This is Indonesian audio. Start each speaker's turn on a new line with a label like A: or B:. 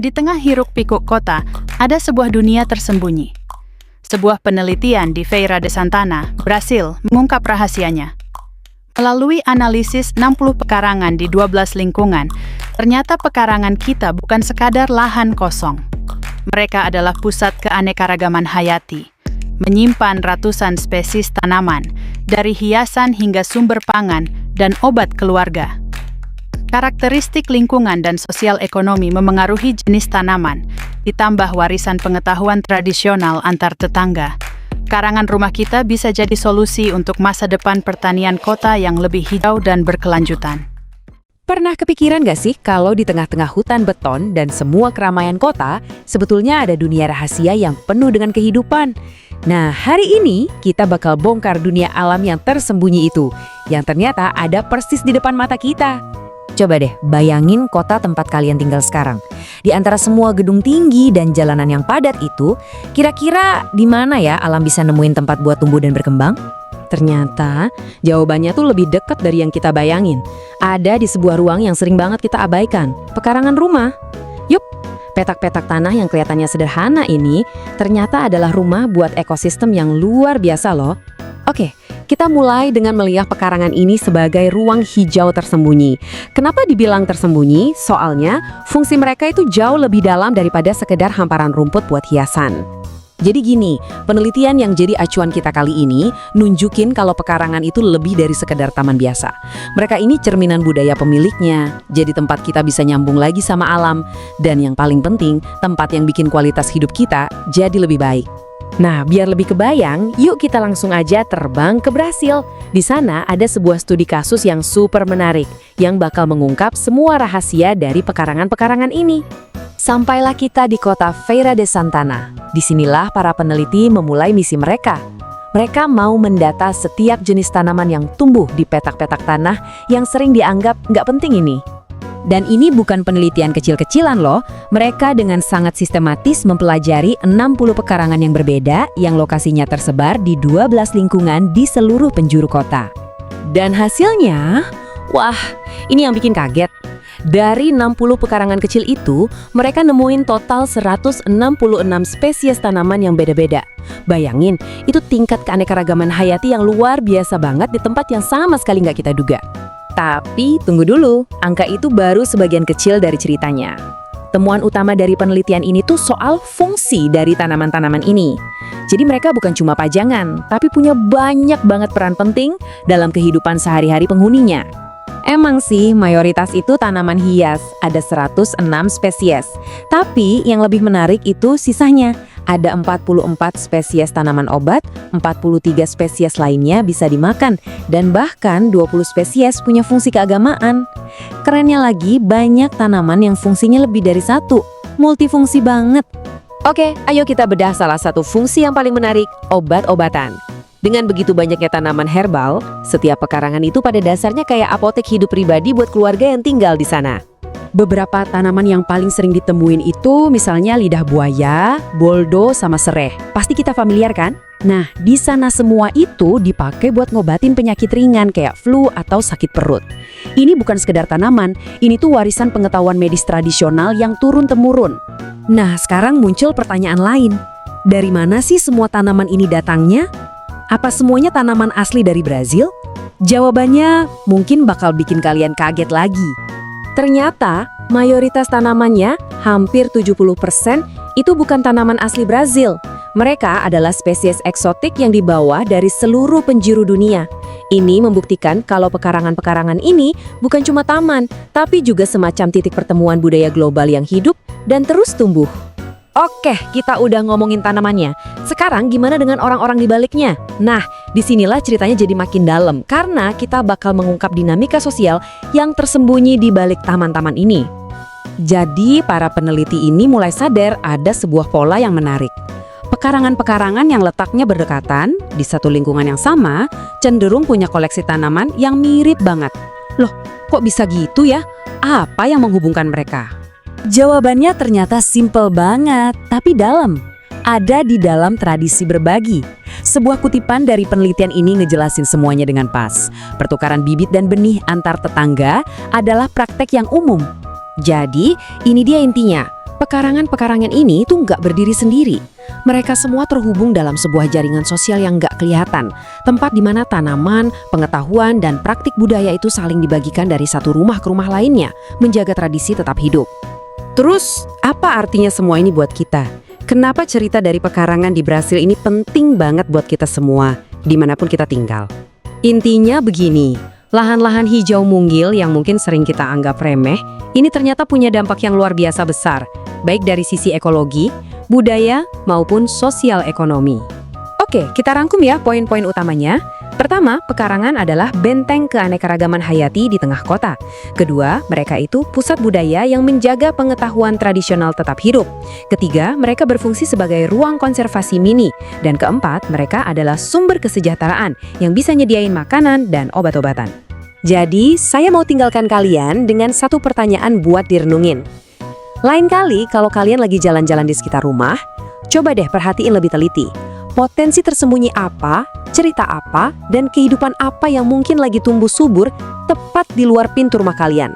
A: Di tengah hiruk-pikuk kota, ada sebuah dunia tersembunyi. Sebuah penelitian di Feira de Santana, Brasil, mengungkap rahasianya. Melalui analisis 60 pekarangan di 12 lingkungan, ternyata pekarangan kita bukan sekadar lahan kosong. Mereka adalah pusat keanekaragaman hayati, menyimpan ratusan spesies tanaman, dari hiasan hingga sumber pangan dan obat keluarga. Karakteristik lingkungan dan sosial ekonomi memengaruhi jenis tanaman, ditambah warisan pengetahuan tradisional antar tetangga. Karangan rumah kita bisa jadi solusi untuk masa depan pertanian kota yang lebih hijau dan berkelanjutan.
B: Pernah kepikiran gak sih kalau di tengah-tengah hutan beton dan semua keramaian kota, sebetulnya ada dunia rahasia yang penuh dengan kehidupan? Nah, hari ini kita bakal bongkar dunia alam yang tersembunyi itu, yang ternyata ada persis di depan mata kita. Coba deh bayangin kota tempat kalian tinggal sekarang. Di antara semua gedung tinggi dan jalanan yang padat itu, kira-kira di mana ya alam bisa nemuin tempat buat tumbuh dan berkembang? Ternyata jawabannya tuh lebih dekat dari yang kita bayangin. Ada di sebuah ruang yang sering banget kita abaikan, pekarangan rumah. Yup, petak-petak tanah yang kelihatannya sederhana ini ternyata adalah rumah buat ekosistem yang luar biasa loh. Oke, kita mulai dengan melihat pekarangan ini sebagai ruang hijau tersembunyi. Kenapa dibilang tersembunyi? Soalnya fungsi mereka itu jauh lebih dalam daripada sekedar hamparan rumput buat hiasan. Jadi gini, penelitian yang jadi acuan kita kali ini nunjukin kalau pekarangan itu lebih dari sekedar taman biasa. Mereka ini cerminan budaya pemiliknya, jadi tempat kita bisa nyambung lagi sama alam. Dan yang paling penting, tempat yang bikin kualitas hidup kita jadi lebih baik. Nah, biar lebih kebayang, yuk kita langsung aja terbang ke Brasil. Di sana ada sebuah studi kasus yang super menarik, yang bakal mengungkap semua rahasia dari pekarangan-pekarangan ini. Sampailah kita di kota Feira de Santana. Disinilah para peneliti memulai misi mereka. Mereka mau mendata setiap jenis tanaman yang tumbuh di petak-petak tanah yang sering dianggap nggak penting ini. Dan ini bukan penelitian kecil-kecilan loh. Mereka dengan sangat sistematis mempelajari 60 pekarangan yang berbeda yang lokasinya tersebar di 12 lingkungan di seluruh penjuru kota. Dan hasilnya, wah, ini yang bikin kaget. Dari 60 pekarangan kecil itu, mereka nemuin total 166 spesies tanaman yang beda-beda. Bayangin, itu tingkat keanekaragaman hayati yang luar biasa banget di tempat yang sama sekali nggak kita duga. Tapi tunggu dulu, angka itu baru sebagian kecil dari ceritanya. Temuan utama dari penelitian ini tuh soal fungsi dari tanaman-tanaman ini. Jadi mereka bukan cuma pajangan, tapi punya banyak banget peran penting dalam kehidupan sehari-hari penghuninya. Emang sih, mayoritas itu tanaman hias, ada 106 spesies. Tapi yang lebih menarik itu sisanya. Ada 44 spesies tanaman obat, 43 spesies lainnya bisa dimakan, dan bahkan 20 spesies punya fungsi keagamaan. Kerennya lagi, banyak tanaman yang fungsinya lebih dari satu, multifungsi banget. Oke, ayo kita bedah salah satu fungsi yang paling menarik, obat-obatan. Dengan begitu banyaknya tanaman herbal, setiap pekarangan itu pada dasarnya kayak apotek hidup pribadi buat keluarga yang tinggal di sana. Beberapa tanaman yang paling sering ditemuin itu misalnya lidah buaya, boldo, sama sereh. Pasti kita familiar kan? Nah, di sana semua itu dipakai buat ngobatin penyakit ringan kayak flu atau sakit perut. Ini bukan sekedar tanaman, ini tuh warisan pengetahuan medis tradisional yang turun-temurun. Nah, sekarang muncul pertanyaan lain. Dari mana sih semua tanaman ini datangnya? Apa semuanya tanaman asli dari Brazil? Jawabannya mungkin bakal bikin kalian kaget lagi. Ternyata, mayoritas tanamannya, hampir 70%, itu bukan tanaman asli Brazil. Mereka adalah spesies eksotik yang dibawa dari seluruh penjuru dunia. Ini membuktikan kalau pekarangan-pekarangan ini bukan cuma taman, tapi juga semacam titik pertemuan budaya global yang hidup dan terus tumbuh. Oke, kita udah ngomongin tanamannya. Sekarang gimana dengan orang-orang di baliknya? Nah, disinilah ceritanya jadi makin dalam karena kita bakal mengungkap dinamika sosial yang tersembunyi di balik taman-taman ini. Jadi, para peneliti ini mulai sadar ada sebuah pola yang menarik. Pekarangan-pekarangan yang letaknya berdekatan di satu lingkungan yang sama cenderung punya koleksi tanaman yang mirip banget. Loh, kok bisa gitu ya? Apa yang menghubungkan mereka? Jawabannya ternyata simpel banget, tapi dalam. Ada di dalam tradisi berbagi. Sebuah kutipan dari penelitian ini ngejelasin semuanya dengan pas. Pertukaran bibit dan benih antar tetangga adalah praktek yang umum. Jadi, ini dia intinya. Pekarangan-pekarangan ini tuh nggak berdiri sendiri. Mereka semua terhubung dalam sebuah jaringan sosial yang nggak kelihatan, tempat di mana tanaman, pengetahuan, dan praktik budaya itu saling dibagikan dari satu rumah ke rumah lainnya, menjaga tradisi tetap hidup. Terus, apa artinya semua ini buat kita? Kenapa cerita dari pekarangan di Brasil ini penting banget buat kita semua, dimanapun kita tinggal? Intinya begini, lahan-lahan hijau mungil yang mungkin sering kita anggap remeh, ini ternyata punya dampak yang luar biasa besar, baik dari sisi ekologi, budaya, maupun sosial ekonomi. Oke, kita rangkum ya poin-poin utamanya. Pertama, pekarangan adalah benteng keanekaragaman hayati di tengah kota. Kedua, mereka itu pusat budaya yang menjaga pengetahuan tradisional tetap hidup. Ketiga, mereka berfungsi sebagai ruang konservasi mini. Dan keempat, mereka adalah sumber kesejahteraan yang bisa nyediain makanan dan obat-obatan. Jadi, saya mau tinggalkan kalian dengan satu pertanyaan buat direnungin. Lain kali kalau kalian lagi jalan-jalan di sekitar rumah, coba deh perhatiin lebih teliti. Potensi tersembunyi apa, cerita apa, dan kehidupan apa yang mungkin lagi tumbuh subur tepat di luar pintu rumah kalian.